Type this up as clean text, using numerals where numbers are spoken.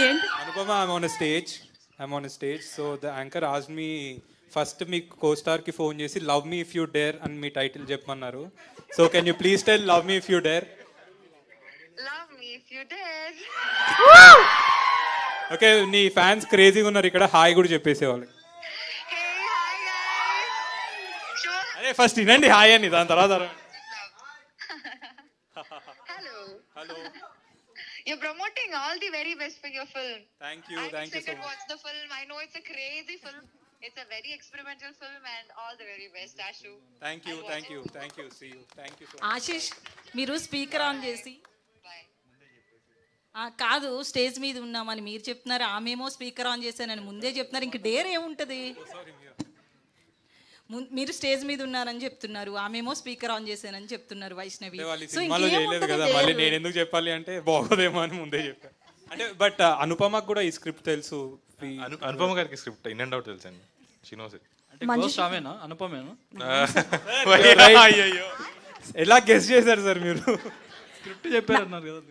ఏంటి Anupama, I'm on a stage. So the anchor asked me first me co-star కి phone చేసి love me if you dare అని మీ title చెప్పమన్నారు. So can you please tell love me if you dare? Love me if you dare. Okay, నీ fans క్రేజీగా ఉన్నారు ఇక్కడ, hi కూడా చెప్పేసేవాళ్ళు. Hey, hi guys. Sure. అదే ఫస్ట్ వినండి హాయ్ అని, దాని తర్వాత Hello. Hello. You're promoting all the very best for your film. Thank you I thank wish you I so could much. watch the film. I know it's a crazy film. It's a very experimental film and all the very best, Ashu. Thank you thank you thank you see you thank you so much. Ashish మీరు speaker on చేసి Bye. కాదు stage మీద ఉన్నామని మీరు చెప్తున్నారు, ఆమెమో speaker on చేశానని ముందే చెప్తున్నారు, ఇంక డేర్ ఏముంటుంది? మీరు స్టేజ్ మీద ఉన్నారని చెప్తున్నారు, ఆమెమో స్పీకర్ ఆన్ చేశానని చెప్తున్నారు వైష్ణవి. వాళ్ళు ఈ సో సినిమాలో చేయలేదు కదా, మళ్ళీ నేను ఎందుకు చెప్పాలి అంటే బాగోదేమో అని ముందే చెప్పాను. అంటే బట్ అనుపమకు కూడా ఈ స్క్రిప్ట్ తెలుసు. అనుపమ గారికి స్క్రిప్ట్ ఇన్ అండ్ అవుట్ తెలుసండి. She knows it. గోస్ట్ ఆమెనా అనుపమేనా? అయ్యో ఎలా గెస్ చేశారు సార్ మీరు? స్క్రిప్ట్ చెప్పారన్నారు కదా.